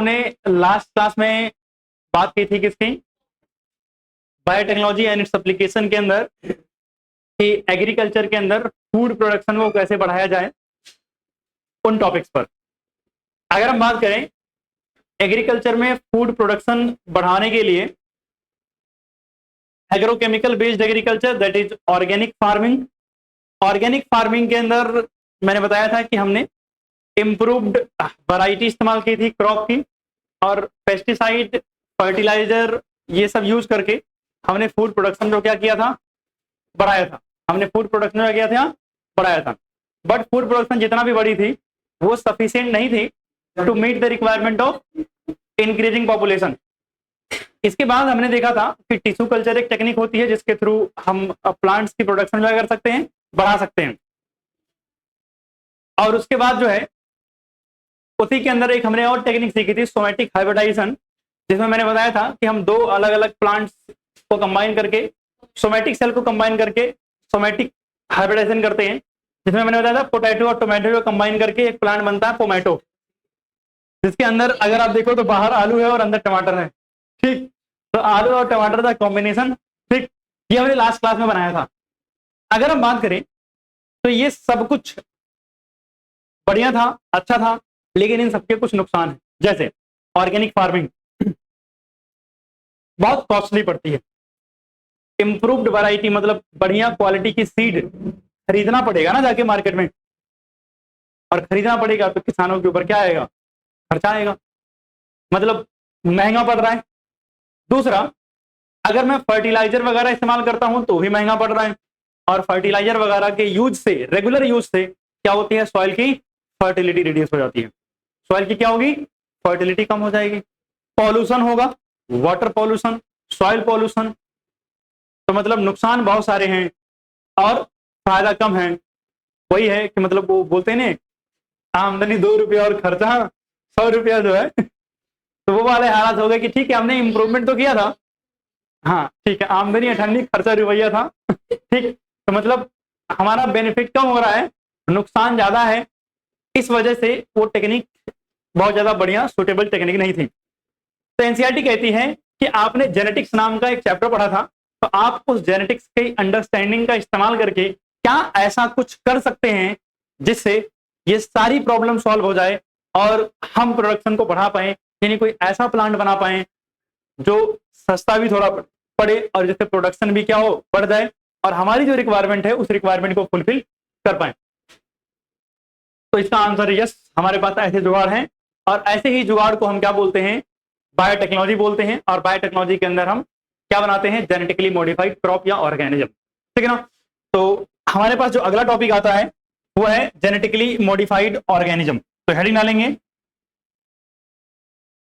हमने last class में बात की थी किसकी, बायोटेक्नोलॉजी एंड इट्स एप्लीकेशन के अंदर, कि एग्रीकल्चर के अंदर फूड प्रोडक्शन को कैसे बढ़ाया जाए, उन टॉपिक्स पर। अगर हम बात करें एग्रीकल्चर में फूड प्रोडक्शन बढ़ाने के लिए, agrochemical based agriculture that is organic farming. Organic farming के अंदर मैंने बताया था कि हमने इम्प्रूव्ड वैरायटी इस्तेमाल की थी क्रॉप की, और पेस्टिसाइड, फर्टिलाइजर, ये सब यूज करके हमने फूड प्रोडक्शन को क्या किया था, बढ़ाया था। हमने फूड प्रोडक्शन क्या किया था, बढ़ाया था। बट फूड प्रोडक्शन जितना भी बड़ी थी वो सफिशिएंट नहीं थी to meet the requirement of increasing population. इसके बाद हमने देखा था कि टिश्यू कल्चर एक टेक्निक होती है जिसके थ्रू हम प्लांट्स की प्रोडक्शन क्या कर सकते हैं, बढ़ा सकते हैं। और उसके बाद जो है उसी के अंदर एक हमने और टेक्निक सीखी थी, सोमैटिक हाइब्रिडाइजेशन, जिसमें मैंने बताया था कि हम दो अलग अलग प्लांट्स को कंबाइन करके, सोमैटिक सेल को कंबाइन करके सोमैटिक हाइब्रिडाइजेशन करते हैं। जिसमें मैंने बताया था पोटैटो और टोमेटो को कंबाइन करके एक प्लांट बनता है पोमैटो, जिसके अंदर अगर आप देखो तो बाहर आलू है और अंदर टमाटर है। ठीक, तो आलू और टमाटर का कॉम्बिनेशन, ठीक, ये हमने लास्ट क्लास में बनाया था। अगर हम बात करें तो ये सब कुछ बढ़िया था, अच्छा था, लेकिन इन सबके कुछ नुकसान है। जैसे ऑर्गेनिक फार्मिंग बहुत कॉस्टली पड़ती है। इंप्रूव्ड वैरायटी मतलब बढ़िया क्वालिटी की सीड खरीदना पड़ेगा ना जाके मार्केट में, और खरीदना पड़ेगा तो किसानों के ऊपर क्या आएगा, खर्चा आएगा, मतलब महंगा पड़ रहा है। दूसरा, अगर मैं फर्टिलाइजर वगैरह इस्तेमाल करता हूं तो भी महंगा पड़ रहा है, और फर्टिलाइजर वगैरह के यूज से, रेगुलर यूज से क्या होती है, सॉइल की फर्टिलिटी रिड्यूस हो जाती है। सॉइल की क्या होगी, फर्टिलिटी कम हो जाएगी। पॉल्यूशन होगा, वाटर पॉल्यूशन, सॉइल पॉल्यूशन, तो मतलब नुकसान बहुत सारे हैं और फायदा कम है। वही है कि मतलब वो बोलते हैं ना, आमदनी 2 रुपया और खर्चा 100 रुपया जो है, तो वो वाले हालात हो गए कि ठीक है हमने इंप्रूवमेंट तो किया था, हाँ ठीक है, आमदनी 98, खर्चा रुपया था। ठीक, तो मतलब हमारा बेनिफिट कम हो रहा है, नुकसान ज्यादा है। इस वजह से वो टेक्निक बहुत ज्यादा बढ़िया सुटेबल टेक्निक नहीं थी। तो एनसीईआरटी कहती है कि आपने जेनेटिक्स नाम का एक चैप्टर पढ़ा था, तो आप उस जेनेटिक्स के अंडरस्टैंडिंग का इस्तेमाल करके क्या ऐसा कुछ कर सकते हैं जिससे ये सारी प्रॉब्लम सॉल्व हो जाए और हम प्रोडक्शन को बढ़ा पाए, यानी कोई ऐसा प्लांट बना पाए जो सस्ता भी थोड़ा पड़े और जिससे प्रोडक्शन भी क्या हो, बढ़ जाए, और हमारी जो रिक्वायरमेंट है उस रिक्वायरमेंट को फुलफिल कर पाए। तो इसका आंसर यस, हमारे पास ऐसे जुगाड़ हैं, और ऐसे ही जुगाड़ को हम क्या बोलते हैं, बायोटेक्नोलॉजी बोलते हैं। और बायोटेक्नोलॉजी के अंदर हम क्या बनाते हैं, जेनेटिकली मॉडिफाइड क्रॉप या ऑर्गेनिज्म। ठीक है ना। तो हमारे पास जो अगला टॉपिक आता है वो है जेनेटिकली मॉडिफाइड ऑर्गेनिज्म। तो हेडिंग डालेंगे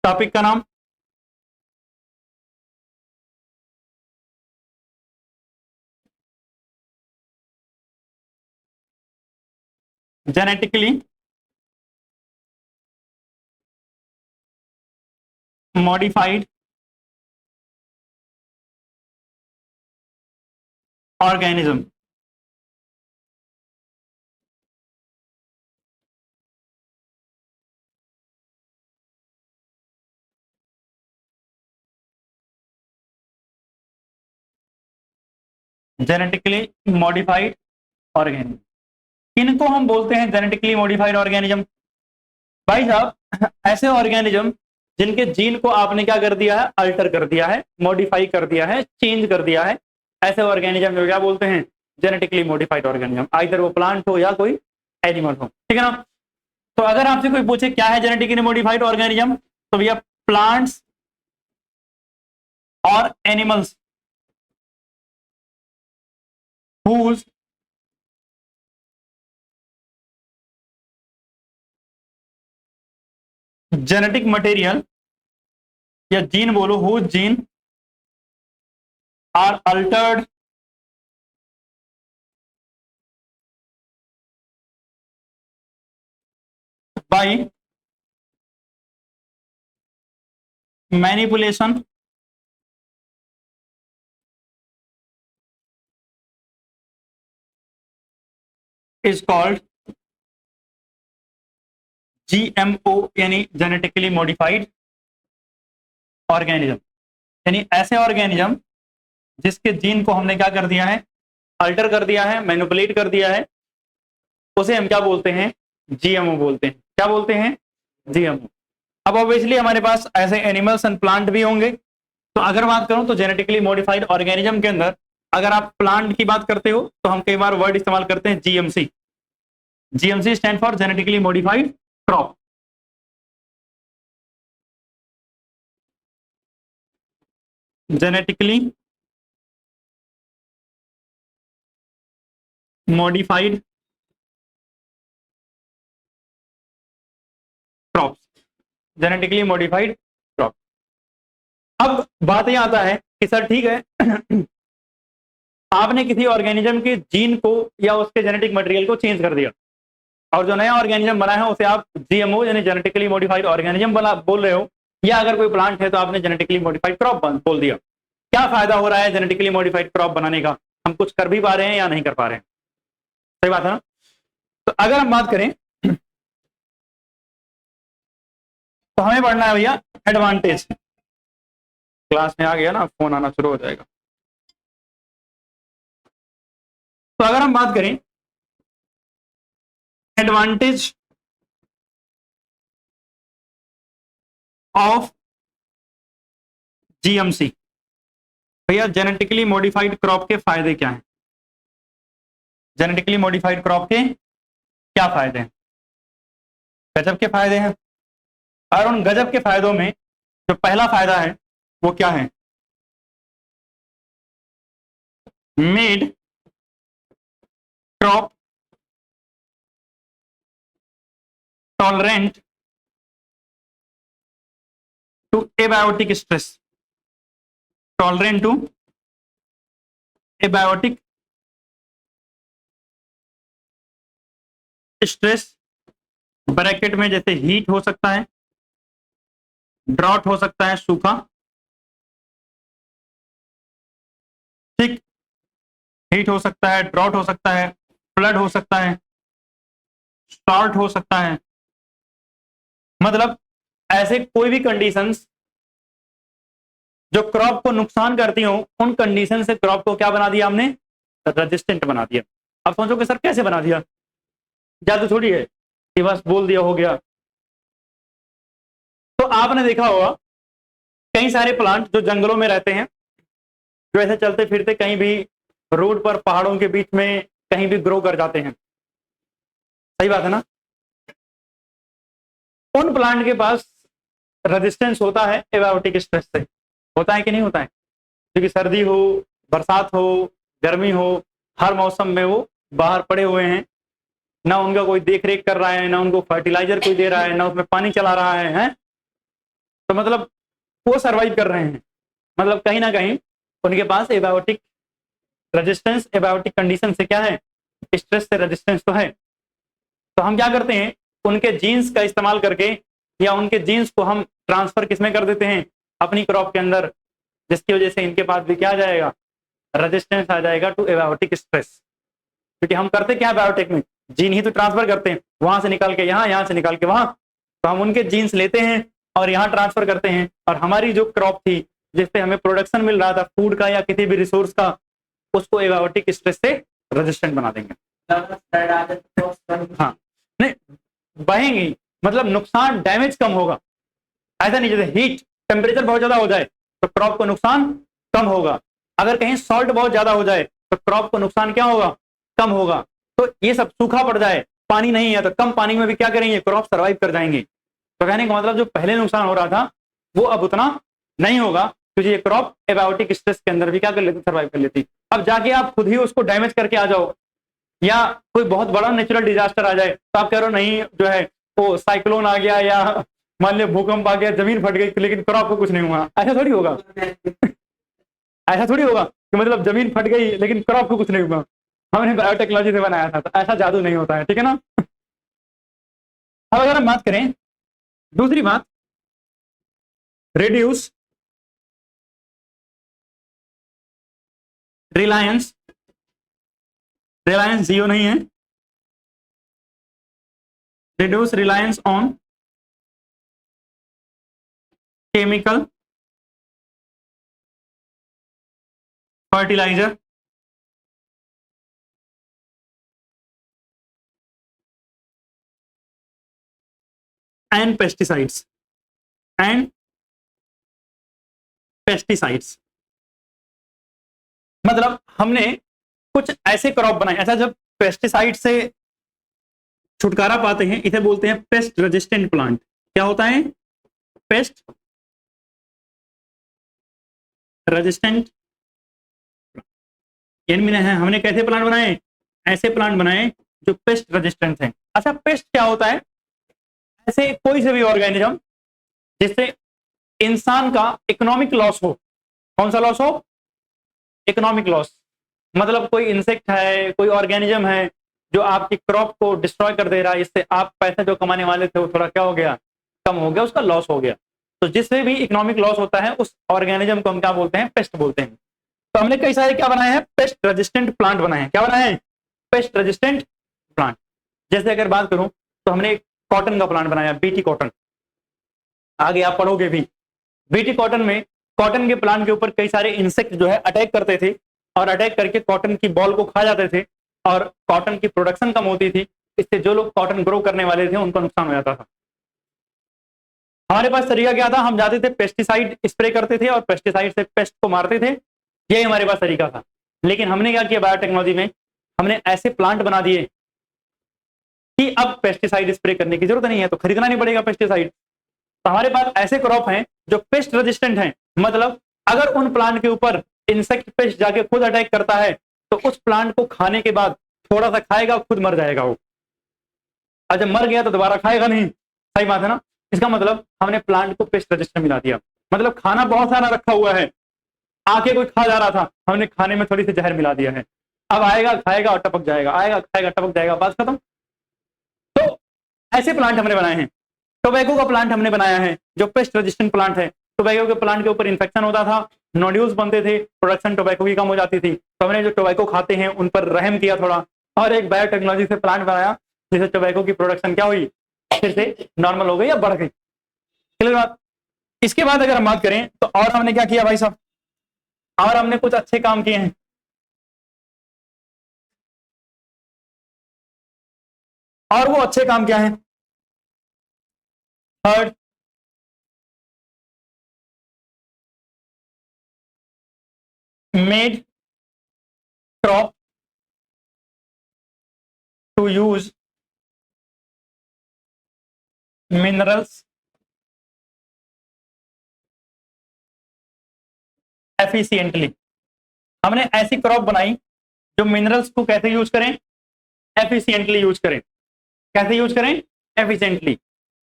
टॉपिक का नाम, genetically modified organism. Genetically modified organism, इनको हम बोलते हैं जेनेटिकली मॉडिफाइड ऑर्गेनिज्म। भाई साहब, ऐसे ऑर्गेनिज्म जिनके जीन को आपने क्या कर दिया है, अल्टर कर दिया है, मॉडिफाई कर दिया है, चेंज कर दिया है, ऐसे ऑर्गेनिज्म को क्या बोलते हैं, जेनेटिकली मॉडिफाइड ऑर्गेनिज्म। आइदर वो प्लांट हो या कोई एनिमल हो। ठीक है ना। तो अगर आपसे कोई पूछे क्या है जेनेटिकली मॉडिफाइड ऑर्गेनिज्म, तो भैया प्लांट्स और एनिमल्स whose जेनेटिक मटेरियल या जीन बोलो, whose gene are altered by manipulation is called GMO, यानी जेनेटिकली मॉडिफाइड ऑर्गेनिज्म, यानी ऐसे ऑर्गेनिज्म जिसके जीन को हमने क्या कर दिया है, अल्टर कर दिया है, मैनिपुलेट कर दिया है, उसे हम क्या बोलते हैं, जीएमओ बोलते हैं। क्या बोलते हैं, जीएमओ। अब ऑब्वियसली हमारे पास ऐसे एनिमल्स एंड प्लांट भी होंगे। तो अगर बात करूं तो जेनेटिकली मॉडिफाइड ऑर्गेनिज्म के अंदर अगर आप प्लांट की बात करते हो तो हम कई बार वर्ड इस्तेमाल करते हैं GMC. GMC stand for genetically modified crop. Genetically modified crop, genetically modified crop. अब बात यह आता है कि सर ठीक है आपने किसी ऑर्गेनिज्म के जीन को या उसके जेनेटिक मटेरियल को चेंज कर दिया और जो नया ऑर्गेनिज्म बना है उसे आप जीएमओ यानी जेनेटिकली मॉडिफाइड ऑर्गेनिज्म बोल रहे हो, या अगर कोई प्लांट है तो आपने जेनेटिकली मॉडिफाइड क्रॉप बोल दिया। क्या फायदा हो रहा है जेनेटिकली मॉडिफाइड क्रॉप बनाने का, हम कुछ कर भी पा रहे हैं या नहीं कर पा रहे हैं? सही बात है ना। तो अगर हम बात करें तो हमें पढ़ना है भैया एडवांटेज। क्लास में आ गया ना, फोन आना शुरू हो जाएगा। तो अगर हम बात करें एडवांटेज ऑफ जीएमसी, भैया जेनेटिकली मॉडिफाइड क्रॉप के फायदे क्या हैं? जेनेटिकली मॉडिफाइड क्रॉप के क्या फायदे हैं? गजब के फायदे हैं। और उन गजब के फायदों में जो पहला फायदा है वो क्या है? Made crop tolerant to abiotic stress. Tolerant to abiotic stress, bracket में जैसे हीट हो सकता है, ड्रॉट हो सकता है, सूखा, ठीक, हीट हो सकता है, ड्रॉट हो सकता है, फ्लड हो सकता है, स्टार्ट हो सकता है। मतलब ऐसे कोई भी कंडीशंस जो क्रॉप को नुकसान करती हो उन कंडीशन से क्रॉप को क्या बना दिया हमने, रेजिस्टेंट बना दिया। अब सोचो कि सर कैसे बना दिया, जादू थोड़ी है कि बस बोल दिया हो गया। तो आपने देखा होगा कई सारे प्लांट जो जंगलों में रहते हैं, जो ऐसे चलते फिरते कहीं भी रोड पर पहाड़ों के बीच में कहीं भी ग्रो कर जाते हैं। सही बात है ना। उन प्लांट के पास रेजिस्टेंस होता है एबायोटिक स्ट्रेस से, होता है कि नहीं होता है? क्योंकि सर्दी हो, बरसात हो, गर्मी हो, हर मौसम में वो बाहर पड़े हुए हैं, ना उनका कोई देख रेख कर रहा है, ना उनको फर्टिलाइजर कोई दे रहा है, ना उसमें पानी चला रहा है? तो मतलब वो सरवाइव कर रहे हैं। मतलब कहीं ना कहीं उनके पास एबायोटिक रेजिस्टेंस, एबायोटिक कंडीशन से क्या है, स्ट्रेस से रेजिस्टेंस तो है। तो हम क्या करते हैं, उनके जीन्स का इस्तेमाल करके या उनके जीन्स को हम ट्रांसफर किसमें कर देते हैं, अपनी क्रॉप के अंदर, जिसकी वजह से इनके पास भी क्या आ जाएगा, रेजिस्टेंस आ जाएगा टू एबायोटिक स्ट्रेस। क्योंकि हम करते क्या है बायोटेक में, जीन ही तो ट्रांसफर करते हैं, वहां से निकाल के यहाँ, यहाँ से निकाल के वहां। तो हम उनके जीन्स लेते हैं और यहाँ ट्रांसफर करते हैं, और हमारी जो क्रॉप थी जिससे हमें प्रोडक्शन मिल रहा था फूड का या किसी भी रिसोर्स का, उसको एबायोटिक स्ट्रेस से रेजिस्टेंट बना देंगे। हाँ, नहीं बहेंगी, मतलब नुकसान, डैमेज कम होगा। ऐसा नहीं जैसे हीट, टेम्परेचर बहुत ज्यादा हो जाए तो क्रॉप को नुकसान कम होगा, अगर कहीं सॉल्ट बहुत ज्यादा हो जाए तो क्रॉप को नुकसान क्या होगा, कम होगा। तो ये सब सूखा पड़ जाए, पानी नहीं है तो कम पानी में भी क्या करेंगे, क्रॉप सर्वाइव कर जाएंगे। तो कहने का मतलब जो पहले नुकसान हो रहा था वो अब उतना नहीं होगा, क्योंकि ये क्रॉप एबायोटिक स्ट्रेस के अंदर भी क्या कर लेती, सर्वाइव कर लेती। अब जाके आप खुद ही उसको डैमेज करके आ जाओ, या कोई बहुत बड़ा नेचुरल डिजास्टर आ जाए तो आप कह रहे हो नहीं जो है वो साइक्लोन आ गया या मान लिया भूकंप आ गया, जमीन फट गई, लेकिन क्रॉप को कुछ नहीं हुआ, ऐसा थोड़ी होगा। ऐसा थोड़ी होगा कि मतलब जमीन फट गई लेकिन क्रॉप को कुछ नहीं हुआ, हमने बायोटेक्नोलॉजी से बनाया था, तो ऐसा जादू नहीं होता है, ठीक है ना। अब अगर हम बात करें दूसरी बात, रिड्यूस रिलायंस, रिलायंस जियो नहीं है, reduce reliance on chemical fertiliser and pesticides and pesticides. मतलब हमने कुछ ऐसे क्रॉप बनाए। अच्छा, जब पेस्टिसाइड से छुटकारा पाते हैं इसे बोलते हैं पेस्ट रेजिस्टेंट प्लांट। क्या होता है? Pest resistant. हमने कैसे प्लांट बनाए? ऐसे प्लांट बनाए जो पेस्ट रेजिस्टेंट हैं। अच्छा, पेस्ट क्या होता है? ऐसे कोई से भी ऑर्गेनिज्म जिससे इंसान का इकोनॉमिक लॉस हो। कौन सा लॉस हो? Economic loss. मतलब कोई इंसेक्ट है, कोई ऑर्गेनिज्म है जो आपकी क्रॉप को डिस्ट्रॉय कर दे रहा है, इससे आप पैसे जो कमाने वाले थे वो थोड़ा क्या हो गया? कम हो गया, उसका लॉस हो गया। तो जिससे भी इकोनॉमिक लॉस होता है उस ऑर्गेनिज्म को हम क्या बोलते हैं? पेस्ट बोलते हैं। तो हमने कई सारे क्या बनाए हैं? पेस्ट रेजिस्टेंट प्लांट बनाए हैं। क्या बनाए हैं? Pest resistant plant. जैसे अगर बात करूं तो हमने एक कॉटन का प्लांट बनाया, बीटी कॉटन। आगे आप पढ़ोगे भी। बीटी कॉटन में कॉटन के प्लांट के ऊपर कई सारे इंसेक्ट जो है अटैक करते थे और अटैक करके कॉटन की बॉल को खा जाते थे और कॉटन की प्रोडक्शन कम होती थी। इससे जो लोग कॉटन ग्रो करने वाले थे उनको नुकसान हो जाता था। हमारे पास तरीका क्या था? हम जाते थे पेस्टिसाइड स्प्रे करते थे और पेस्टिसाइड से पेस्ट को मारते थे। यही हमारे पास तरीका था। लेकिन हमने क्या किया बायोटेक्नोलॉजी में? हमने ऐसे प्लांट बना दिए कि अब पेस्टिसाइड स्प्रे करने की जरूरत नहीं है, तो खरीदना नहीं पड़ेगा पेस्टिसाइड। तो हमारे पास ऐसे क्रॉप हैं जो पेस्ट रेजिस्टेंट हैं। मतलब अगर उन प्लांट के ऊपर इंसेक्ट पेस्ट जाके खुद अटैक करता है तो उस प्लांट को खाने के बाद थोड़ा सा खाएगा, खुद मर जाएगा वो। और जब मर गया तो दोबारा खाएगा नहीं। सही बात है ना? इसका मतलब हमने प्लांट को पेस्ट रेजिस्टेंट मिला दिया। मतलब खाना बहुत सारा रखा हुआ है, आके कोई खा जा रहा था, हमने खाने में थोड़ी सी जहर मिला दिया है। अब आएगा, खाएगा और टपक जाएगा, आएगा, खाएगा, टपक जाएगा, बात खत्म। तो ऐसे प्लांट हमने बनाए हैं। टोबैको का प्लांट हमने बनाया है जो पेस्ट रेजिस्टेंट प्लांट है। टोबैको के प्लांट के ऊपर इंफेक्शन होता था, नोड्यूल्स बनते थे, प्रोडक्शन टोबैको की कम हो जाती थी। तो हमने जो टोबैको खाते हैं उन पर रहम किया थोड़ा और एक बायोटेक्नोलॉजी से प्लांट बनाया जिससे टोबैको की प्रोडक्शन क्या हुई? फिर से नॉर्मल हो गई या बढ़ गई। क्लियर बात? इसके बाद अगर हम बात करें तो और हमने क्या किया भाई साहब? और हमने कुछ अच्छे काम किए हैं। और वो अच्छे काम क्या है? Third, made crop to use minerals efficiently. हमने ऐसी क्रॉप बनाई जो मिनरल्स को कैसे यूज करें? एफिशिएंटली यूज करें। कैसे यूज करें? एफिशिएंटली।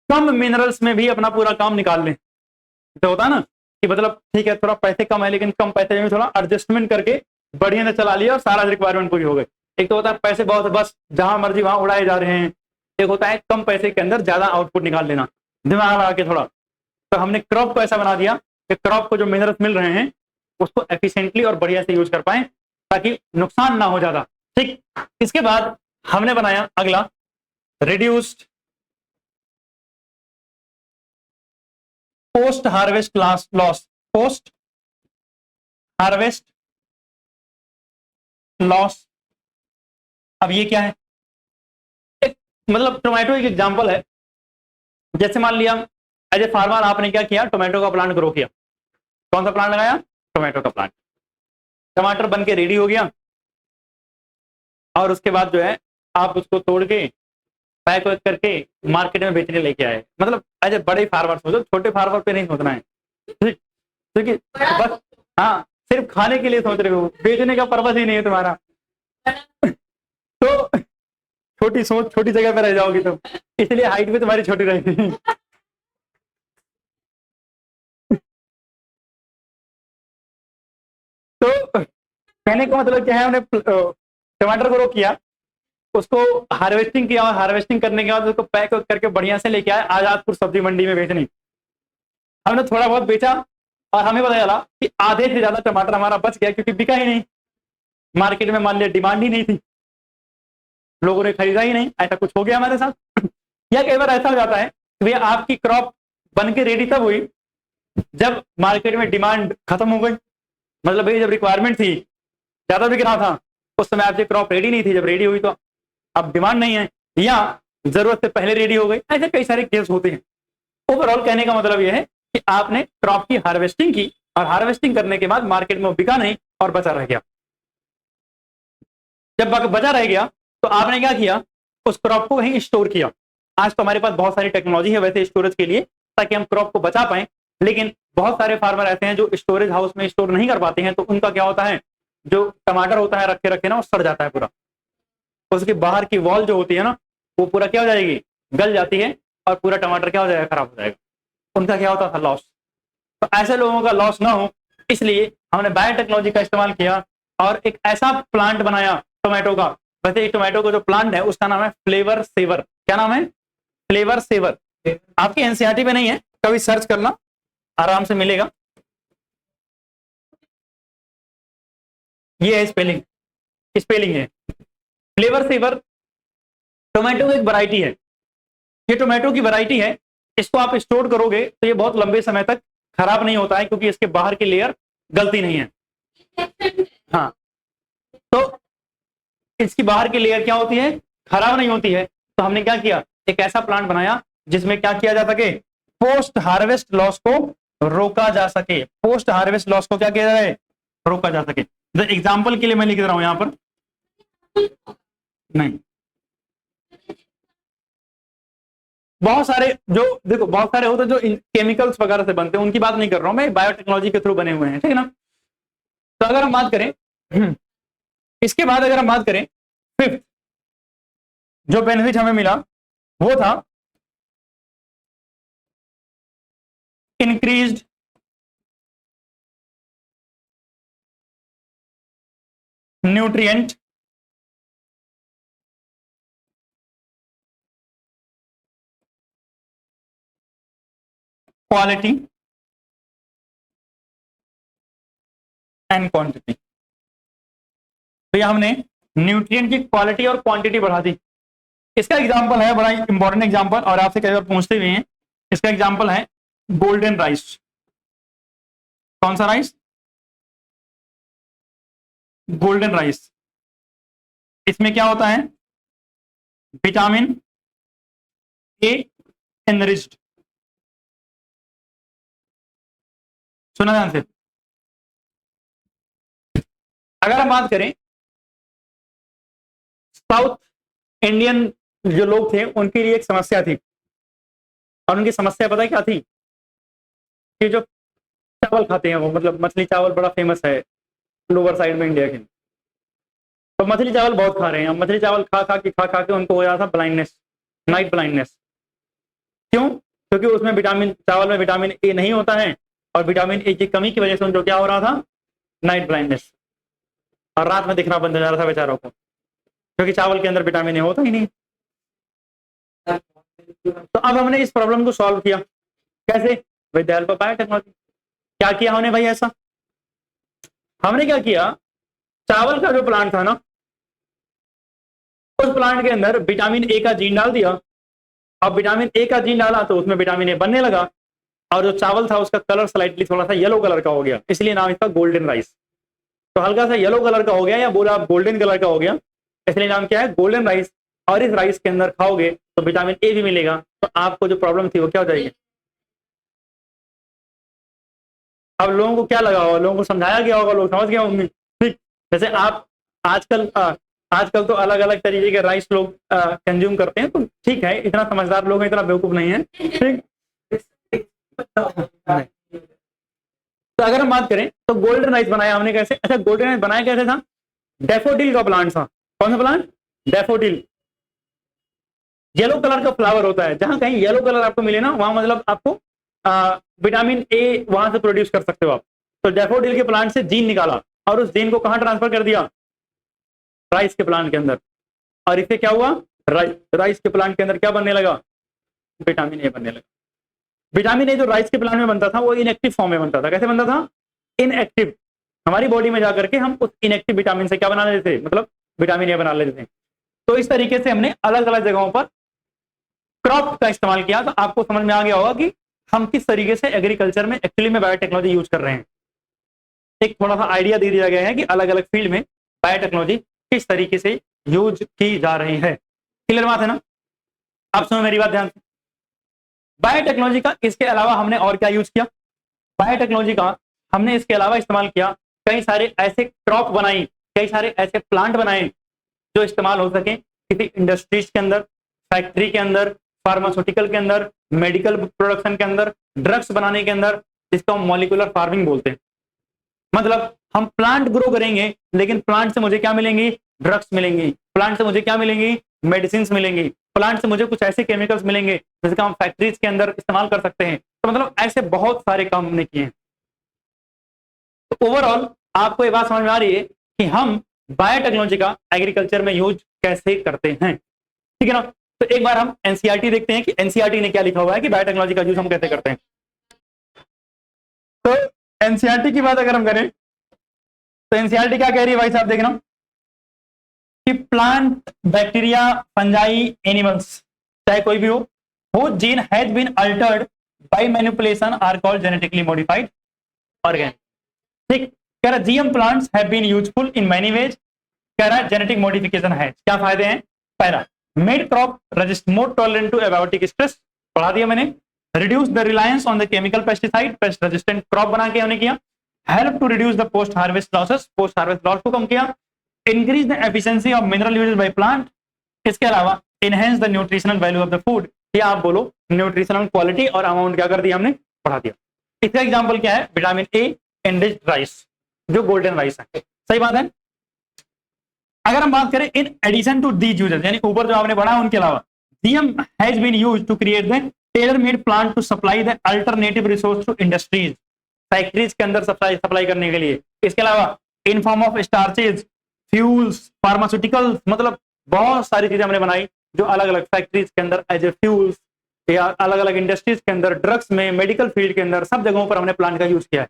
कम मिनरल्स में भी अपना पूरा काम निकाल लें। तो होता है ना कि मतलब ठीक है थोड़ा पैसे कम है लेकिन कम पैसे में थोड़ा एडजस्टमेंट करके बढ़िया से चला लिया और सारा रिक्वायरमेंट पूरी हो गई। एक तो होता है पैसे बहुत बस जहां मर्जी वहां उड़ाए जा रहे हैं। एक होता है कम पैसे के अंदर ज्यादा आउटपुट निकाल लेना, दिमाग लगा के थोड़ा। तो हमने क्रॉप को ऐसा बना दिया कि क्रॉप को जो मिनरल्स मिल रहे हैं उसको एफिशिएंटली और बढ़िया से यूज कर पाए ताकि नुकसान ना हो ज्यादा। ठीक। इसके बाद हमने बनाया अगला reduced post harvest loss. Post harvest loss. अब ये क्या है? एक मतलब टोमेटो एक एग्जांपल है। जैसे मान लिया एज ए फार्मर आपने क्या किया? टोमेटो का प्लांट ग्रो किया। कौन सा प्लांट लगाया? टोमेटो का प्लांट। टमाटर बन के रेडी हो गया और उसके बाद जो है आप उसको तोड़ के पैक वैक करके मार्केट में बेचने लेके आए। मतलब एज ए बड़े फार्मर सोचो, छोटे फार्मर पे नहीं सोचना है। ठीक। क्योंकि बस हाँ सिर्फ खाने के लिए सोच रहे हो, बेचने का पर्पस ही नहीं है तुम्हारा। तो छोटी सोच छोटी जगह पे रह जाओगी तुम, इसलिए हाइट भी तुम्हारी छोटी रहेगी। तो कहने का मतलब क्या है? हमने टमाटर को रो किया, उसको हार्वेस्टिंग किया और हार्वेस्टिंग करने के बाद उसको पैक करके बढ़िया से लेके आए आजादपुर सब्जी मंडी में बेचने। हमने थोड़ा बहुत बेचा और हमें पता चला कि आधे से ज्यादा टमाटर हमारा बच गया क्योंकि बिका ही नहीं। मार्केट में मान लिया डिमांड ही नहीं थी, लोगों ने खरीदा ही नहीं। ऐसा कुछ हो गया हमारे साथ। या कई बार ऐसा हो जाता है कि भैया आपकी क्रॉप बन के रेडी तब हुई जब मार्केट में डिमांड खत्म हो गई। मतलब भाई जब रिक्वायरमेंट थी ज्यादा बिक रहा था, उस समय आपकी क्रॉप रेडी नहीं थी, जब रेडी हुई तो अब डिमांड नहीं है या जरूरत से पहले रेडी हो गई, ऐसे कई सारे केस होते हैं। ओवरऑल कहने का मतलब यह है कि आपने क्रॉप की हार्वेस्टिंग की और हार्वेस्टिंग करने के बाद मार्केट में वो बिका नहीं और बचा रह गया। जब बचा रह गया तो आपने क्या किया, उस क्रॉप को वहीं स्टोर किया। आज तो हमारे पास बहुत सारी टेक्नोलॉजी है वैसे स्टोरेज के लिए, ताकि हम क्रॉप को बचा पाए, लेकिन बहुत सारे फार्मर ऐसे हैं जो स्टोरेज हाउस में स्टोर नहीं कर पाते हैं, तो उनका क्या होता है, जो टमाटर होता है रखे रखे ना वो सड़ जाता है पूरा, उसके बाहर की वॉल जो होती है ना वो पूरा क्या हो जाएगी, गल जाती है और पूरा टमाटर क्या हो जाएगा, खराब हो जाएगा। उनका क्या होता था, लॉस। तो ऐसे लोगों का लॉस ना हो इसलिए हमने बायोटेक्नोलॉजी का इस्तेमाल किया और एक ऐसा प्लांट बनाया टोमेटो का। वैसे टोमेटो का जो प्लांट है उसका नाम है फ्लेवर सेवर। क्या नाम है, फ्लेवर सेवर। आपकी एनसीईआरटी में नहीं है, कभी सर्च करना, आराम से मिलेगा। ये है स्पेलिंग, स्पेलिंग है फ्लेवर सेवर। टोमेटो की एक वैरायटी है, ये टोमेटो की वैरायटी है। इसको आप स्टोर करोगे तो ये बहुत लंबे समय तक खराब नहीं होता है, क्योंकि इसके बाहर की लेयर गलती नहीं है। हाँ, तो इसकी बाहर की लेयर क्या होती है, खराब नहीं होती है। तो हमने क्या किया, एक ऐसा प्लांट बनाया जिसमें क्या किया जा सके, पोस्ट हार्वेस्ट लॉस को रोका जा सके। पोस्ट हार्वेस्ट लॉस को क्या किया जाए, रोका जा सके। एग्जाम्पल के लिए मैं लिख रहा हूं यहां पर, नहीं बहुत सारे जो देखो बहुत सारे होते हैं जो केमिकल्स वगैरह से बनते हैं, उनकी बात नहीं कर रहा हूं मैं, बायोटेक्नोलॉजी के थ्रू बने हुए हैं, ठीक है ना। तो अगर हम बात करें इसके बाद, अगर हम बात करें फिफ्थ जो बेनिफिट हमें मिला वो था increased nutrient quality and quantity. तो यह हमने न्यूट्रिएंट की क्वालिटी और क्वांटिटी बढ़ा दी। इसका एग्जांपल है, बड़ा इंपॉर्टेंट एग्जांपल, और आपसे कई बार पूछते हुए हैं। इसका एग्जांपल है गोल्डन राइस। कौन सा राइस, गोल्डन राइस। इसमें क्या होता है, विटामिन ए एनरिच्ड। सुना ध्यान से। अगर हम बात करें साउथ इंडियन जो लोग थे उनके लिए एक समस्या थी, और उनकी समस्या पता है क्या थी, कि जो चावल खाते हैं वो, मतलब मछली चावल बड़ा फेमस है लोअर साइड में इंडिया के, तो मछली चावल बहुत खा रहे हैं। मछली चावल खा खा के उनको हो रहा था ब्लाइंडनेस, नाइट ब्लाइंडनेस। क्यों, क्योंकि उसमें विटामिन, चावल में विटामिन ए नहीं होता है, और विटामिन ए की कमी की वजह से उनको क्या हो रहा था, नाइट ब्लाइंडनेस, और रात में दिखना बंद हो जा रहा था बेचारों को, क्योंकि चावल के अंदर विटामिन ए होता ही नहीं। तो अब हमने इस प्रॉब्लम को सॉल्व किया, कैसे, with the help of biotechnology. क्या किया हमने भाई, ऐसा हमने क्या किया, चावल का जो प्लांट था ना, उस प्लांट के अंदर विटामिन ए का जीन डाल दिया। अब विटामिन ए का जीन डाला तो उसमें विटामिन ए बनने लगा, और जो चावल था उसका कलर स्लाइटली थोड़ा सा येलो कलर का हो गया, इसलिए नाम इसका गोल्डन राइस। तो हल्का सा येलो कलर का हो गया, या बोला आप गोल्डन कलर का हो गया, इसलिए नाम क्या है, गोल्डन राइस। और इस राइस के अंदर खाओगे तो विटामिन ए भी मिलेगा, तो आपको जो प्रॉब्लम थी वो क्या हो जाएगी। अब लोगों को क्या लगा होगा, लोगों को समझाया गया होगा, लोग समझ गए होंगे। ठीक, जैसे आप आजकल तो अलग अलग तरीके के राइस लोग कंज्यूम करते हैं, तो ठीक है, इतना समझदार लोग हैं, इतना बेवकूफ नहीं है, ठीक। तो अगर हम बात करें तो गोल्डन राइस बनाया हमने कैसे, अच्छा गोल्डन राइस बनाया कैसे था, डैफोडिल का प्लांट था। कौन सा प्लांट, डैफोडिल। येलो कलर का फ्लावर होता है, जहां कहीं येलो कलर आपको मिले ना, वहां मतलब आपको विटामिन ए वहां से प्रोड्यूस कर सकते हो आप। तो डैफोडिल के प्लांट से जीन निकाला, और उस जीन को कहां ट्रांसफर कर दिया, राइस के प्लांट के अंदर, और इससे क्या हुआ, राइस के प्लांट के अंदर क्या बनने लगा, विटामिन ए बनने लगा। विटामिन ए जो राइस के प्लांट में बनता था वो इनएक्टिव फॉर्म में बनता था। कैसे बनता था, इनएक्टिव। हमारी बॉडी में जाकर के हम उस इनएक्टिव विटामिन से क्या बना लेते थे, मतलब विटामिन ए बना लेते थे। तो इस तरीके से हमने अलग अलग जगहों पर क्रॉप का इस्तेमाल किया। तो आपको समझ में आ गया होगा कि हम किस तरीके से एग्रीकल्चर में एक्चुअली में बायोटेक्नोलॉजी यूज कर रहे हैं। एक थोड़ा सा आइडिया दे दिया गया है कि अलग अलग फील्ड में बायोटेक्नोलॉजी किस तरीके से यूज की जा रही है। क्लियर बात है ना? आप सुनो मेरी बात ध्यान से। बायोटेक्नोलॉजी का इसके अलावा हमने और क्या यूज किया? बायोटेक्नोलॉजी का हमने इसके अलावा इस्तेमाल किया, कई सारे ऐसे क्रॉप बनाई, कई सारे ऐसे प्लांट बनाए जो इस्तेमाल हो सके किसी इंडस्ट्रीज के अंदर, फैक्ट्री के अंदर, फार्मास्यूटिकल के अंदर, मेडिकल प्रोडक्शन के अंदर, ड्रग्स बनाने के अंदर, जिसको हम मॉलिक्यूलर फार्मिंग बोलते हैं। मतलब हम प्लांट ग्रो करेंगे, लेकिन प्लांट से मुझे क्या मिलेंगी? ड्रग्स मिलेंगी। प्लांट से मुझे क्या मिलेंगी? मेडिसिन मिलेंगी। प्लांट से मुझे कुछ ऐसे केमिकल्स मिलेंगे जिसका हम फैक्ट्रीज के अंदर इस्तेमाल कर सकते हैं। तो मतलब ऐसे बहुत सारे काम हमने किए हैं। तो ओवरऑल आपको ये बात समझ में आ रही है कि हम बायोटेक्नोलॉजी का एग्रीकल्चर में यूज कैसे करते हैं, ठीक है ना? तो एक बार हम एनसीईआरटी देखते हैं कि एनसीईआरटी ने क्या लिखा हुआ है कि बायोटेक्नोलॉजी का यूज हम कैसे करते हैं। तो एनसीईआरटी की बात अगर हम करें तो एनसीईआरटी क्या कह रही है भाई साहब, देखना कि प्लांट, बैक्टीरिया, फंजाई, एनिमल्स, चाहे कोई भी हो gene has been altered by manipulation are called genetically modified organ. ठीक, कह रहा GM plants have been useful in many ways. कह रहा है जेनेटिक मॉडिफिकेशन है, क्या फायदे हैं? पहला, made crop resist more tolerant to abiotic stress, पढ़ा दिया मैंने। Reduce the reliance on the chemical pesticide, pest resistant crop बना के हमने किया। Help to reduce the post harvest losses, post harvest loss को कम किया। Increase the efficiency of mineral usages by plant. इसके अलावा enhance the nutritional value of the food, या आप बोलो न्यूट्रिशनल क्वालिटी और अमाउंट क्या कर दिया हमने? पढ़ा दिया। इसका एग्जांपल क्या है? विटामिन ए एनरिच्ड राइस, जो गोल्डन राइस है। सही बात है। अगर हम बात करें in addition to these uses, यानी ऊपर जो आपने पढ़ा उनके अलावा, GM has been used to create the tailor made plant to supply the alternative resource to industries, factories के अंदर सप्लाई करने के लिए। इसके अलावा in form of starches, fuels, pharmaceuticals, मतलब बहुत सारी चीजें हमने बनाई जो अलग अलग फैक्ट्रीज के अंदर एज ए फ्यूल्स, या अलग अलग इंडस्ट्रीज के अंदर, ड्रग्स में, मेडिकल फील्ड के अंदर, सब जगहों पर हमने प्लांट का यूज किया है।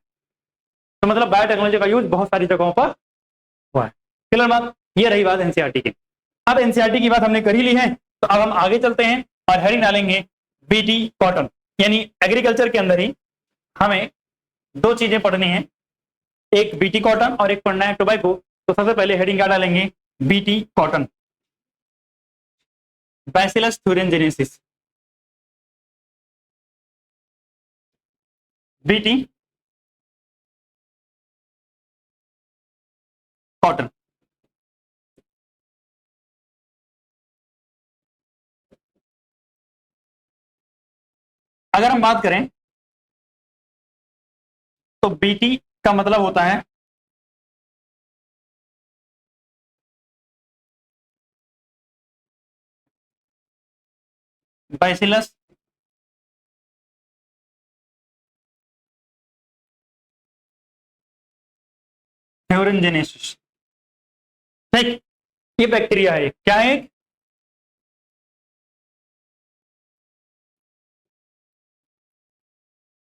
तो मतलब बायोटेक्नोलॉजी का यूज बहुत सारी जगहों पर हुआ है। क्लियर बात? ये रही बात एनसीईआरटी की। अब एनसीईआरटी की बात हमने कर ही ली है, तो अब हम आगे चलते हैं और हेडिंग डालेंगे बीटी कॉटन। यानी एग्रीकल्चर के अंदर ही हमें दो चीजें पढ़नी है, एक बीटी कॉटन और एक पढ़ना है टोबैको। तो सबसे पहले हेडिंग क्या डालेंगे? BT cotton, bacillus thuringiensis। BT cotton. अगर हम बात करें तो बीटी का मतलब होता है बैसिलस thuringiensis। ठीक, ये बैक्टीरिया है। क्या है?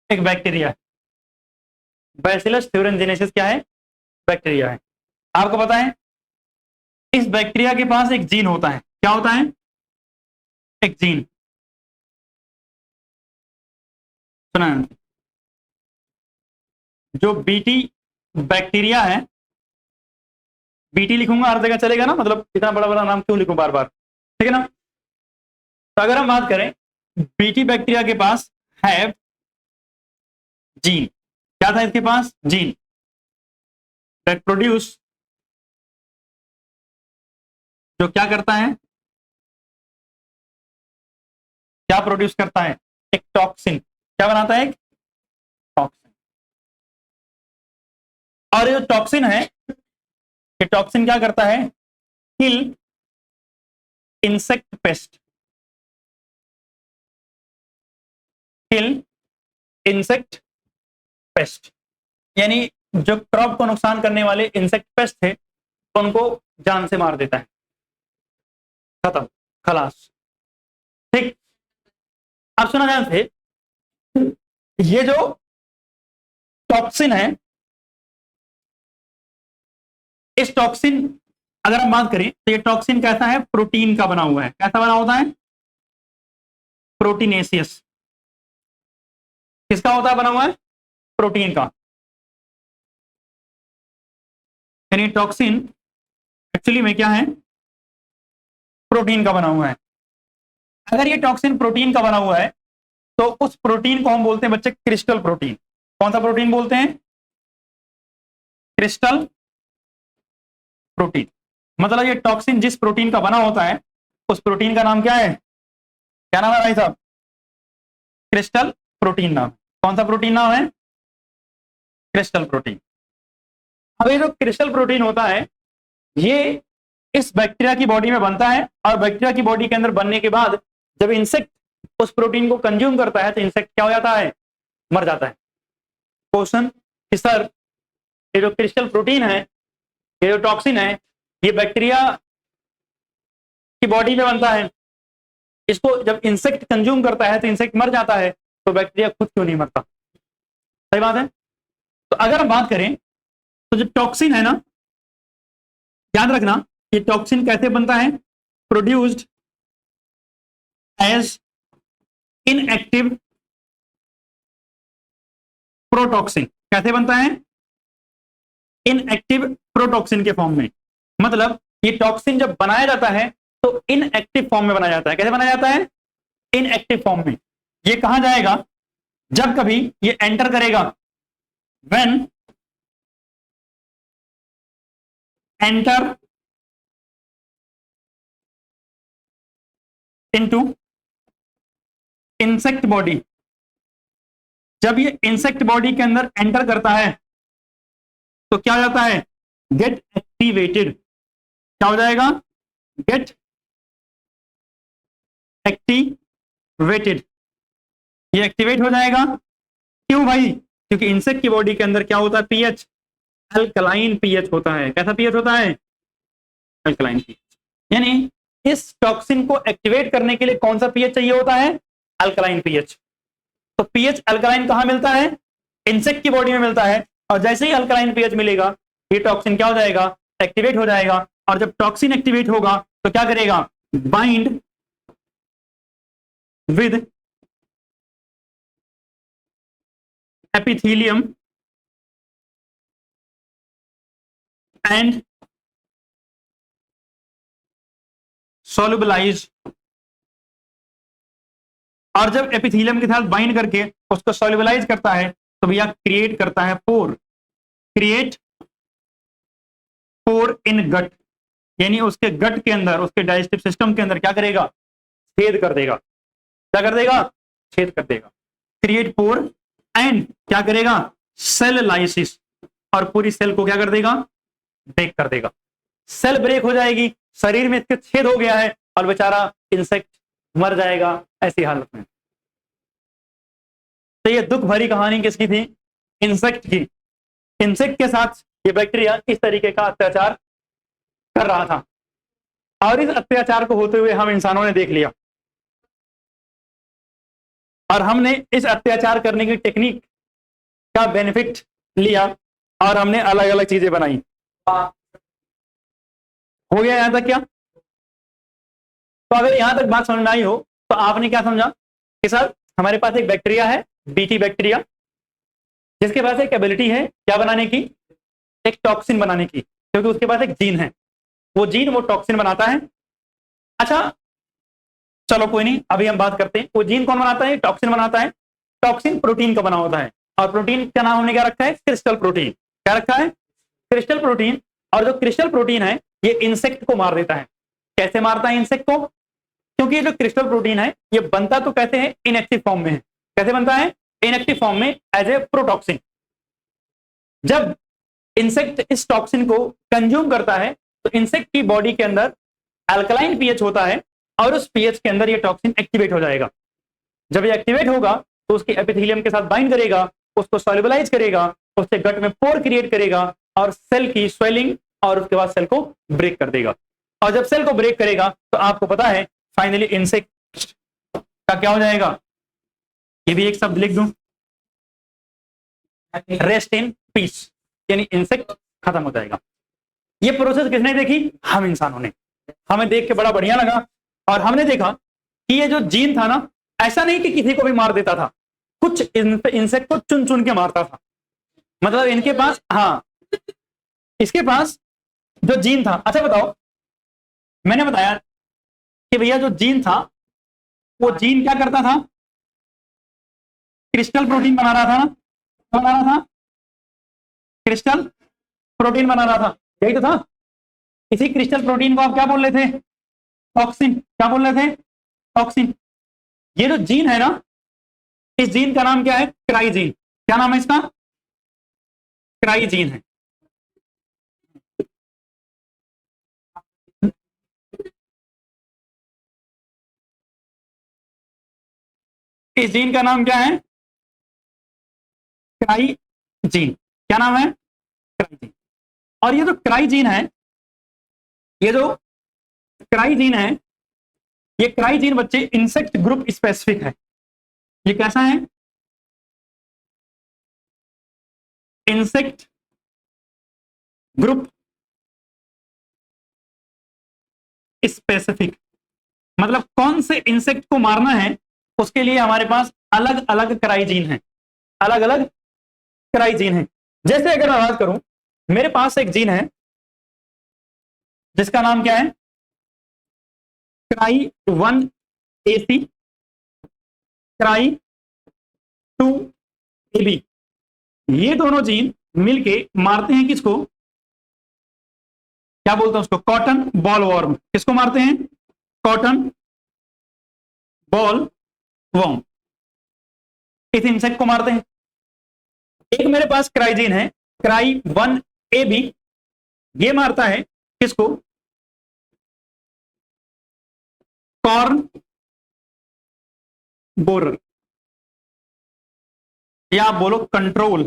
एक बैक्टीरिया। बैसिलस thuringiensis क्या है? बैक्टीरिया है। आपको पता है इस बैक्टीरिया के पास एक जीन होता है। क्या होता है? एक जीन। सुना? जो बीटी बैक्टीरिया है, बीटी लिखूंगा हर जगह चलेगा ना, मतलब इतना बड़ा बड़ा नाम क्यों लिखूं बार बार, ठीक है ना? तो अगर हम बात करें बीटी बैक्टीरिया के पास है जीन। क्या था इसके पास? जीन दैट प्रोड्यूस, जो क्या करता है? क्या प्रोड्यूस करता है? एक टॉक्सिन। क्या बनाता है? एक टॉक्सिन। और ये टॉक्सिन है, ये टॉक्सिन क्या करता है? किल इंसेक्ट पेस्ट, किल इंसेक्ट पेस्ट, यानी जो क्रॉप को नुकसान करने वाले इंसेक्ट पेस्ट थे उनको जान से मार देता है। खत्म, खलास। ठीक, अब सुना ध्यान से, ये जो टॉक्सिन है, इस टॉक्सिन अगर हम बात करें तो ये टॉक्सिन कैसा है? प्रोटीन का बना हुआ है। कैसा बना होता है? प्रोटीनेशियस। किसका होता है बना हुआ है? प्रोटीन का। यानी टॉक्सिन एक्चुअली में क्या है, प्रोटीन का बना हुआ है। अगर ये टॉक्सिन प्रोटीन का बना हुआ है तो उस प्रोटीन को हम बोलते हैं बच्चे क्रिस्टल प्रोटीन। कौन सा प्रोटीन बोलते हैं? Crystal protein. मतलब ये टॉक्सिन जिस प्रोटीन का बना होता है उस प्रोटीन का नाम क्या है? क्या नाम है भाई साहब? क्रिस्टल प्रोटीन नाम। कौन सा प्रोटीन नाम है? Crystal protein. अब ये जो क्रिस्टल प्रोटीन होता है ये इस बैक्टीरिया की बॉडी में बनता है, और बैक्टीरिया की बॉडी के अंदर बनने के बाद जब इंसेक्ट उस प्रोटीन को कंज्यूम करता है तो इंसेक्ट क्या हो जाता है? मर जाता है। क्वेश्चन कि सर ये जो क्रिस्टल प्रोटीन है, ये जो टॉक्सिन है, ये बैक्टीरिया की बॉडी में बनता है, इसको जब इंसेक्ट कंज्यूम करता है तो इंसेक्ट मर जाता है, तो बैक्टीरिया खुद क्यों नहीं मरता? सही बात है। तो अगर हम बात करें तो जो टॉक्सिन है ना, याद रखना ये टॉक्सिन कैसे बनता है? Produced as inactive protoxin. कैसे बनता है? इनएक्टिव प्रोटॉक्सिन के फॉर्म में। मतलब ये टॉक्सिन जब बनाया जाता है तो इनएक्टिव फॉर्म में बनाया जाता है। कैसे बनाया जाता है? इनएक्टिव फॉर्म में। ये कहां जाएगा? जब कभी ये एंटर करेगा, when enter into insect body. जब ये इंसेक्ट बॉडी के अंदर एंटर करता है तो क्या हो जाता है? Gate activated. क्या हो जाएगा? Gate activated. ये एक्टिवेट हो जाएगा। क्यों भाई? क्योंकि इंसेक्ट की बॉडी के अंदर क्या होता है? पीएच अल्कलाइन पीएच होता है। कैसा पीएच होता है? Alkaline pH. यानी इस टॉक्सिन को एक्टिवेट करने के लिए कौन सा पीएच चाहिए होता है? Alkaline pH. तो पीएच अल्कलाइन कहां मिलता है? इंसेक्ट की बॉडी में मिलता है। और जैसे ही अल्कलाइन पीएच मिलेगा ये टॉक्सिन क्या हो जाएगा? एक्टिवेट हो जाएगा। और जब टॉक्सिन एक्टिवेट होगा तो क्या करेगा? Bind with epithelium and solubilize. और जब एपिथेलियम के साथ बाइंड करके उसको सॉल्युबलाइज करता है तो भैया क्रिएट करता है पोर। क्रिएट पोर इन गट। यानी उसके गट के अंदर, उसके डाइजेस्टिव सिस्टम के अंदर क्या करेगा? छेद कर देगा। क्या कर देगा? छेद कर देगा। क्रिएट पोर एंड क्या करेगा? Cell lysis. और पूरी सेल को क्या कर देगा? ब्रेक कर देगा। सेल ब्रेक हो जाएगी, शरीर में इसके छेद हो गया है और बेचारा इंसेक्ट मर जाएगा ऐसी हालत में। तो ये दुख भरी कहानी किसकी थी? इंसेक्ट की। इंसेक्ट के साथ ये बैक्टीरिया इस तरीके का अत्याचार कर रहा था, और इस अत्याचार को होते हुए हम इंसानों ने देख लिया, और हमने इस अत्याचार करने की टेक्निक का बेनिफिट लिया और हमने अलग अलग चीजें बनाई। हो गया यहां तक क्या? तो अगर यहां तक बात समझ में आई हो तो आपने क्या समझा कि सर हमारे पास एक बैक्टीरिया है, बीटी बैक्टीरिया, जिसके पास एक एबिलिटी है क्या बनाने की? एक टॉक्सिन बनाने की, क्योंकि उसके पास एक जीन है। वो जीन वो टॉक्सिन बनाता है। अच्छा चलो कोई नहीं, अभी हम बात करते हैं वो जीन कौन बनाता है? टॉक्सिन बनाता है। टॉक्सिन प्रोटीन का बना होता है, और प्रोटीन का नाम हमने क्या रखा है? Crystal protein. क्या रखा है? Crystal protein. और जो क्रिस्टल प्रोटीन है ये इंसेक्ट को मार देता है। कैसे मारता है इंसेक्ट को? क्योंकि ये जो क्रिस्टल प्रोटीन है ये बनता तो कैसे है? इनएक्टिव फॉर्म में है। कैसे बनता है? इनएक्टिव फॉर्म में, एज ए प्रोटॉक्सिन। जब इंसेक्ट इस टॉक्सिन को कंज्यूम करता है तो इंसेक्ट की बॉडी के अंदर अल्कलाइन पीएच होता है, और उस पीएच के अंदर ये टॉक्सिन एक्टिवेट हो जाएगा। जब ये एक्टिवेट होगा तो उसके एपिथेलियम के साथ बाइंड करेगा, उसको सॉल्युबलाइज करेगा, उससे गट में पोर क्रिएट करेगा और सेल की स्वेलिंग, और उसके बाद सेल को ब्रेक कर देगा। और जब सेल को ब्रेक करेगा तो आपको पता है फाइनली इंसेक्ट का क्या हो जाएगा? ये भी एक शब्द लिख दूं, रेस्ट इन पीस, यानी इंसेक्ट खत्म हो जाएगा। ये प्रोसेस किसने देखी? हम इंसानों ने। हमें देख के बड़ा बढ़िया लगा, और हमने देखा कि ये जो जीन था ना, ऐसा नहीं कि किसी को भी मार देता था, कुछ इंसेक्ट को चुन चुन के मारता था। मतलब इनके पास, हाँ, इसके पास जो जीन था, अच्छा बताओ, मैंने बताया कि भैया जो जीन था वो जीन क्या करता था, क्रिस्टल प्रोटीन बना रहा था ना, क्या बना रहा था, क्रिस्टल प्रोटीन बना रहा था, यही तो था। इसी क्रिस्टल प्रोटीन को आप क्या बोल रहे थे, टॉक्सिन, क्या बोल रहे थे, टॉक्सिन। ये जो जीन है ना, इस जीन का नाम क्या है, क्राइजीन। क्या नाम है इसका, क्राइजीन है। इस जीन का नाम क्या है, क्राइजीन। क्या नाम है, क्राइजीन। और ये जो क्राइजीन है, ये जो क्राइजीन है, ये क्राइजीन बच्चे इंसेक्ट ग्रुप स्पेसिफिक है। ये कैसा है, इंसेक्ट ग्रुप स्पेसिफिक। मतलब कौन से इंसेक्ट को मारना है उसके लिए हमारे पास अलग अलग क्राइजीन है, अलग अलग क्राइजीन है। जैसे अगर मैं बात करूं, मेरे पास एक जीन है जिसका नाम क्या है, क्राई 1AC, क्राई 2AB। ये दोनों जीन मिलके मारते हैं किसको, क्या बोलते हैं उसको, कॉटन बॉल वॉर्म। किसको मारते हैं, कॉटन बॉल वॉर्म, इस इंसेक्ट को मारते हैं। एक मेरे पास क्राइजीन है, क्राई 1AB, ये मारता है किसको, कॉर्न बोरर, या आप बोलो कंट्रोल,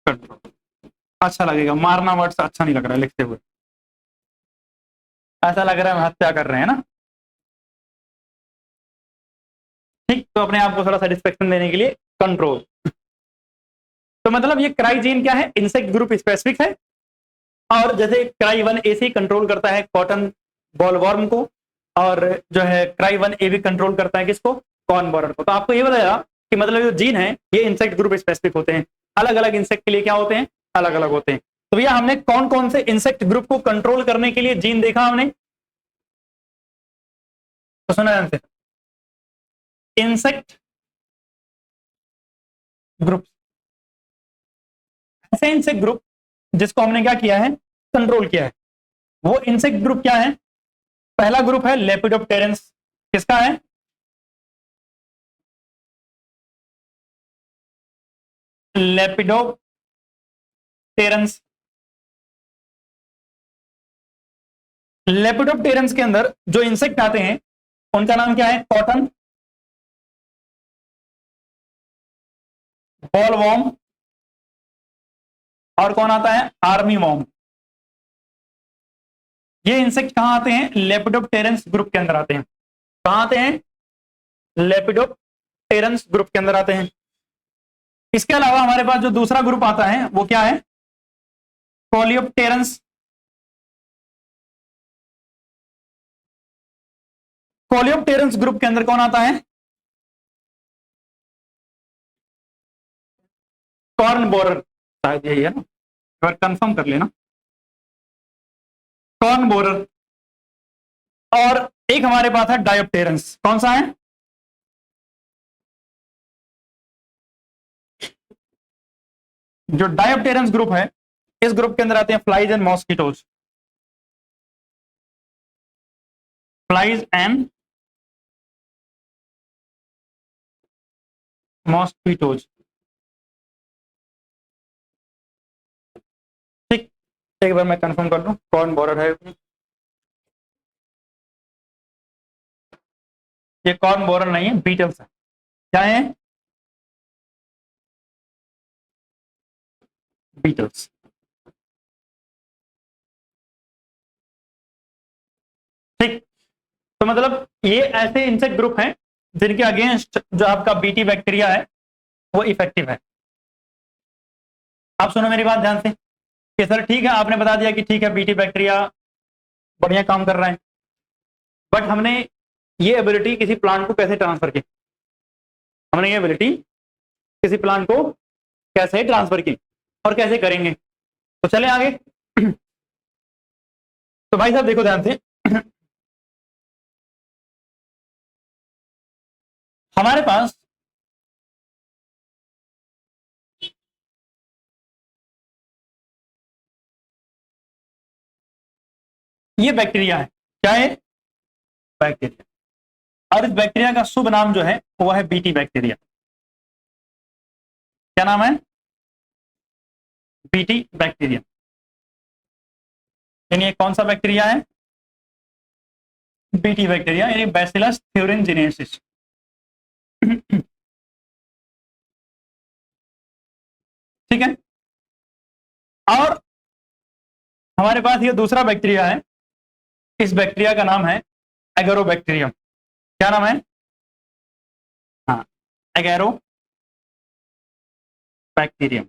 कंट्रोल। अच्छा लगेगा, मारना वर्ड अच्छा नहीं लग रहा है लिखते हुए, ऐसा लग रहा है हम हत्या कर रहे हैं ना। ठीक, तो अपने आप को थोड़ा सेटिस्फेक्शन देने के लिए कंट्रोल। तो मतलब ये क्राइजीन क्या है, इंसेक्ट ग्रुप स्पेसिफिक है। और जैसे क्राई 1AC कंट्रोल करता है कॉटन बॉलवॉर्म को, और जो है क्राई 1AB कंट्रोल करता है किसको, कॉर्न बोरर को। तो आपको ये बताया कि मतलब जो जीन है ये इंसेक्ट ग्रुप स्पेसिफिक होते हैं, अलग अलग इंसेक्ट के लिए क्या होते हैं, अलग अलग होते हैं। तो भैया हमने कौन कौन से इंसेक्ट ग्रुप को कंट्रोल करने के लिए जीन देखा हमने, तो सुना ध्यान से, इंसेक्ट ग्रुप, ऐसे इंसेक्ट ग्रुप जिसको हमने क्या किया है, कंट्रोल किया है। वो इंसेक्ट ग्रुप क्या है, पहला ग्रुप है लेपिडोप्टेरेंस। किसका है, लेपिडोप्टेरेंस। लेपिडोप्टेरेंस के अंदर जो इंसेक्ट आते हैं उनका नाम क्या है, कॉटन बॉल वॉर्म, और कौन आता है, आर्मी वॉर्म। ये इंसेक्ट कहां आते हैं, लेपिडोप्टेरेंस ग्रुप के अंदर आते हैं। कहां आते हैं, लेपिडोप्टेरेंस ग्रुप के अंदर आते हैं। इसके अलावा हमारे पास जो दूसरा ग्रुप आता है वो क्या है, कोलियोप्टेरेंस। कोलियोप्टेरेंस ग्रुप के अंदर कौन आता है, कॉर्न बोरर, शायद यही है ना, एक बार कंफर्म कर लेना, कॉर्न बोरर। और एक हमारे पास है डायोप्टेरेंस, कौन सा है, जो डायोप्टेरेंस ग्रुप है, इस ग्रुप के अंदर आते हैं flies and mosquitoes, flies and mosquitoes. ठीक, एक बार मैं कंफर्म कर लूं कौन बोरर है। ये कौन बोरर नहीं है, बीटल्स है। क्या है, बीटल्स। ठीक, तो मतलब ये ऐसे इंसेक्ट ग्रुप हैं जिनके अगेंस्ट जो आपका बीटी बैक्टीरिया है वो इफेक्टिव है। आप सुनो मेरी बात ध्यान से कि सर ठीक है, आपने बता दिया कि ठीक है बीटी बैक्टीरिया बढ़िया काम कर रहा है, बट हमने ये एबिलिटी किसी प्लांट को कैसे ट्रांसफर की, हमने ये एबिलिटी किसी प्लांट को कैसे ट्रांसफर की और कैसे करेंगे। तो चले आगे। तो भाई साहब देखो ध्यान से, हमारे पास ये बैक्टीरिया है, क्या है, बैक्टीरिया। और इस बैक्टीरिया का शुभ नाम जो है वो है बीटी बैक्टीरिया। क्या नाम है, बीटी बैक्टीरिया। यानी ये कौन सा बैक्टीरिया है, बीटी बैक्टीरिया, यानी बैसिलस थ्यूरिनजिनेसिस। ठीक है। और हमारे पास ये दूसरा बैक्टीरिया है, इस बैक्टीरिया का नाम है एगेरोबैक्टीरियम। क्या नाम है, हाँ, एगेरो बैक्टीरियम।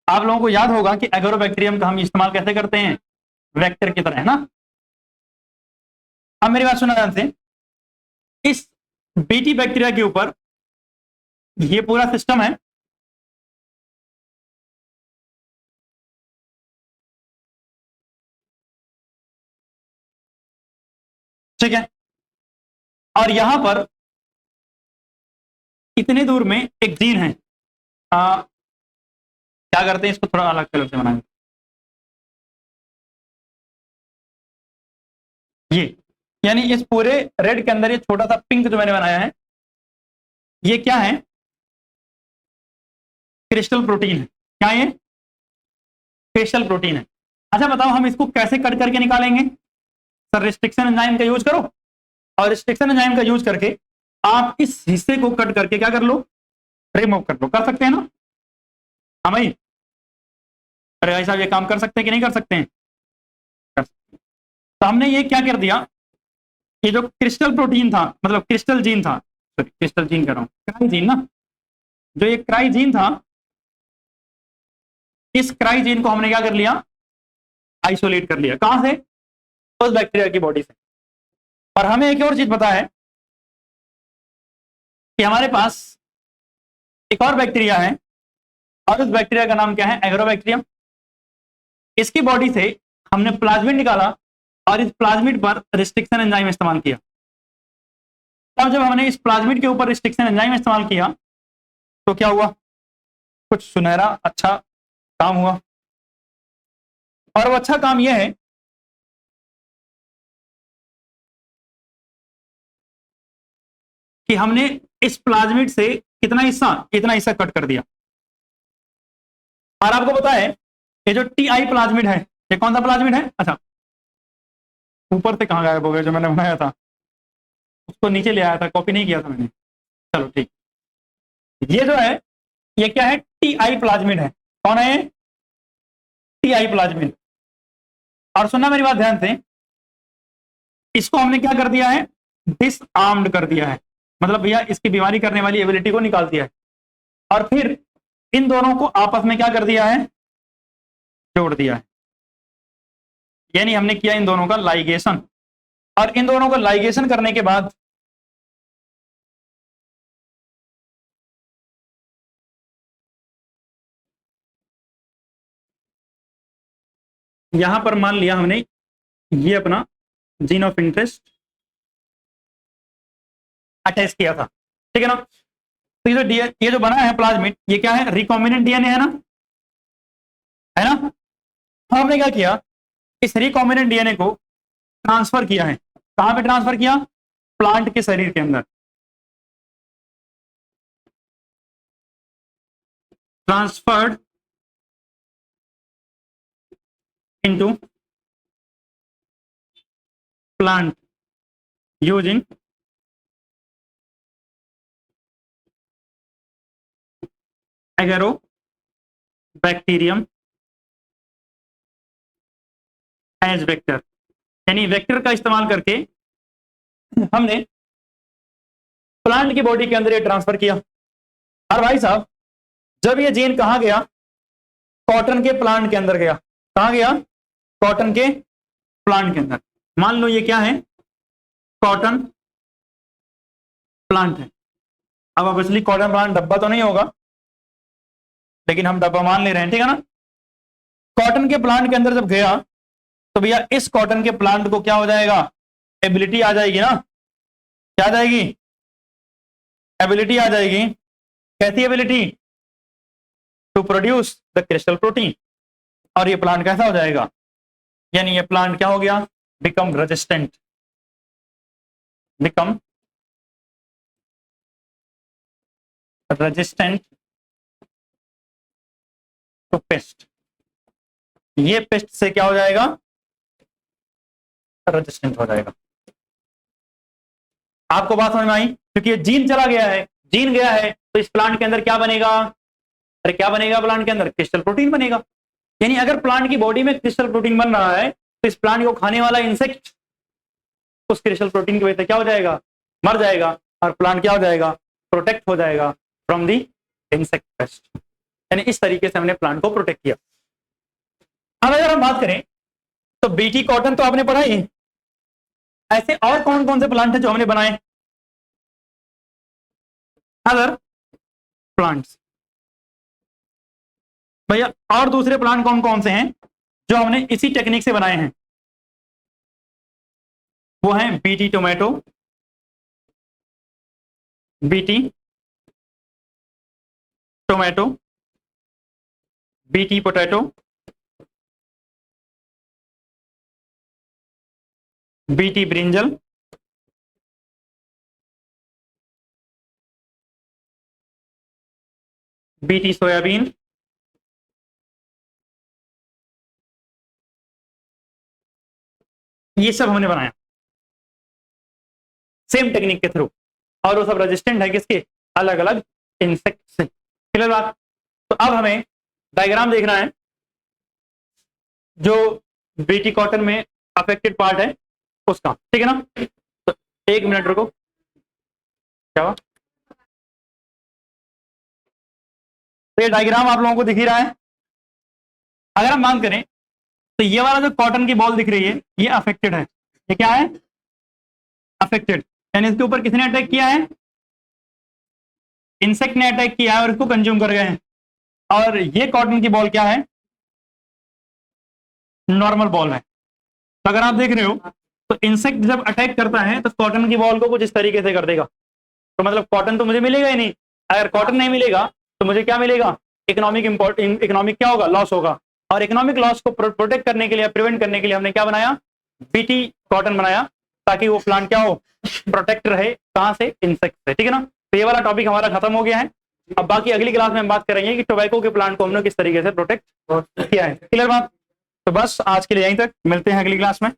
आप लोगों को याद होगा कि एगेरोबैक्टीरियम का हम इस्तेमाल कैसे करते हैं, वेक्टर की तरह, है ना। अब मेरी बात सुना ध्यान से, इस बीटी बैक्टीरिया के ऊपर ये पूरा सिस्टम है, ठीक है। और यहां पर इतने दूर में एक जीन है, क्या करते हैं, इसको थोड़ा अलग कलर से बनाएंगे, ये, यानी इस पूरे रेड के अंदर ये छोटा सा पिंक जो मैंने बनाया है, ये क्या है, क्रिस्टल प्रोटीन है। क्या ये, क्रिस्टल प्रोटीन है। अच्छा बताओ हम इसको कैसे कट करके निकालेंगे। सर रिस्ट्रिक्शन एंजाइम का यूज करो, और रिस्ट्रिक्शन एंजाइम का यूज करके आप इस हिस्से को कट करके क्या कर लो, रिमूव कर लो। कर सकते हैं ना, हाँ भाई। अरे भाई साहब ये काम कर सकते हैं कि नहीं कर सकते हैं, कर सकते हैं। तो हमने ये क्या कर दिया, ये जो क्रिस्टल प्रोटीन था, मतलब क्रिस्टल जीन था, सॉरी क्रिस्टल जीन कर रहा हूं, क्राई ना, जो ये क्राई जीन था, इस क्राई जीन को हमने क्या कर लिया, आइसोलेट कर लिया। कहां से, उस बैक्टीरिया की बॉडी से। और हमें एक और चीज पता है कि हमारे पास एक और बैक्टीरिया है, और उस बैक्टीरिया का नाम क्या है, एगेरोबैक्टीरियम। इसकी बॉडी से हमने प्लाज्मिड निकाला, और इस प्लाज्मिड पर रिस्ट्रिक्शन एंजाइम इस्तेमाल किया। तब जब हमने इस प्लाज्मिड के ऊपर रिस्ट्रिक्शन एंजाइम इस्तेमाल किया तो क्या हुआ, कुछ सुनहरा अच्छा काम हुआ। और वो अच्छा काम यह है कि हमने इस प्लाज्मिड से कितना हिस्सा, इतना हिस्सा कट कर दिया। और आपको पता है ये जो टी आई प्लाज्मिड है, ये कौन सा प्लाज्मिड है, अच्छा ऊपर से कहाँ गायब हो गया, जो मैंने बनाया था उसको नीचे ले आया था, कॉपी नहीं किया था मैंने, चलो ठीक। ये जो है ये क्या है, टी आई प्लाज्मिड है। कौन है, टी आई प्लाज्मिड। और सुनना मेरी बात ध्यान से, इसको हमने क्या कर दिया है, डिसआर्म्ड कर दिया है, मतलब भैया इसकी बीमारी करने वाली एबिलिटी को निकाल दिया है। और फिर इन दोनों को आपस में क्या कर दिया है, जोड़ दिया है। यानी हमने किया इन दोनों का लाइगेशन, और इन दोनों को लाइगेशन करने के बाद यहां पर मान लिया हमने ये अपना जीन ऑफ इंटरेस्ट अटैच किया था, ठीक है ना। तो ये जो बना है प्लाज्मिड, ये क्या है, रिकॉम्बिनेंट डीएनए है ना, है ना। हमने क्या किया, इस रिकॉम्बिनेंट डीएनए को ट्रांसफर किया है, कहां पे ट्रांसफर किया, प्लांट के शरीर के अंदर। Transferred into plant using agrobacterium as vector. यानी वेक्टर का इस्तेमाल करके हमने प्लांट की बॉडी के अंदर ये ट्रांसफर किया। और भाई साहब जब ये जीन कहां गया, कॉटन के प्लांट के अंदर गया। कहां गया, कॉटन के प्लांट के अंदर। मान लो ये क्या है, कॉटन प्लांट है। अब ऑब्वियसली कॉटन प्लांट डब्बा तो नहीं होगा, लेकिन हम डब्बा मान ले रहे हैं, ठीक है ना। कॉटन के प्लांट के अंदर जब गया तो भैया इस कॉटन के प्लांट को क्या हो जाएगा, एबिलिटी आ जाएगी ना, क्या आ जाएगी, एबिलिटी आ जाएगी। कैसी ability, to produce the crystal protein. और ये प्लांट कैसा हो जाएगा, यानी ये प्लांट क्या हो गया, become resistant, become resistant to pest. ये पेस्ट से क्या हो जाएगा, रेजिस्टेंट हो जाएगा। आपको बात समझ में आई, क्योंकि ये जीन चला गया है, जीन गया है, तो इस प्लांट के अंदर क्या बनेगा, अरे क्या बनेगा प्लांट के अंदर, क्रिस्टल प्रोटीन बनेगा। यानी अगर प्लांट की बॉडी में क्रिस्टल प्रोटीन बन रहा है तो इस प्लांट को खाने वाला इंसेक्ट उस क्रिस्टल प्रोटीन की वजह से क्या हो जाएगा, मर जाएगा, और प्लांट क्या हो जाएगा, प्रोटेक्ट हो जाएगा फ्रॉम दी इंसेक्ट पेस्ट। यानी इस तरीके से हमने प्लांट को प्रोटेक्ट किया। अब अगर हम बात करें तो बीटी कॉटन तो आपने पढ़ा ही, ऐसे और कौन कौन से प्लांट है जो हमने बनाए, अदर प्लांट्स। भैया और दूसरे प्लांट कौन कौन से हैं जो हमने इसी टेक्निक से बनाए हैं, वो हैं BT tomato, BT tomato, BT potato, BT brinjal, BT soybean, ये सब हमने बनाया सेम टेक्निक के थ्रू, और वो सब रेजिस्टेंट है किसके, अलग अलग इंसेक्ट से। क्लियर बात। तो अब हमें डायग्राम देखना है जो बीटी कॉटन में अफेक्टेड पार्ट है उसका, ठीक है ना। तो एक मिनट रुको, क्या हुआ, तो ये डायग्राम आप लोगों को दिख ही रहा है। अगर हम बात करें तो ये वाला जो कॉटन की बॉल दिख रही है ये अफेक्टेड है, ये क्या है, अफेक्टेड, यानी इसके ऊपर किसने अटैक किया है, इंसेक्ट ने अटैक किया है और इसको कंज्यूम कर गए हैं। और ये कॉटन की बॉल क्या है, नॉर्मल बॉल है। तो अगर आप देख रहे हो तो इंसेक्ट जब अटैक करता है तो कॉटन की बॉल को कुछ इस तरीके से कर देगा, तो मतलब कॉटन तो मुझे मिलेगा ही नहीं। अगर कॉटन नहीं मिलेगा तो मुझे क्या मिलेगा, इकोनॉमिक क्या होगा, लॉस होगा। और इकोनॉमिक लॉस को प्रोटेक्ट करने के लिए, प्रिवेंट करने के लिए हमने क्या बनाया, बीटी कॉटन बनाया, ताकि वो प्लांट क्या हो, प्रोटेक्ट रहे, कहां से, इंसेक्ट से, ठीक है ना। तो ये वाला टॉपिक हमारा खत्म हो गया है। अब बाकी अगली क्लास में हम बात करेंगे कि टोबैको के प्लांट को हमने किस तरीके से प्रोटेक्ट किया है। क्लियर बात। तो बस आज के लिए यहीं तक, मिलते हैं अगली क्लास में।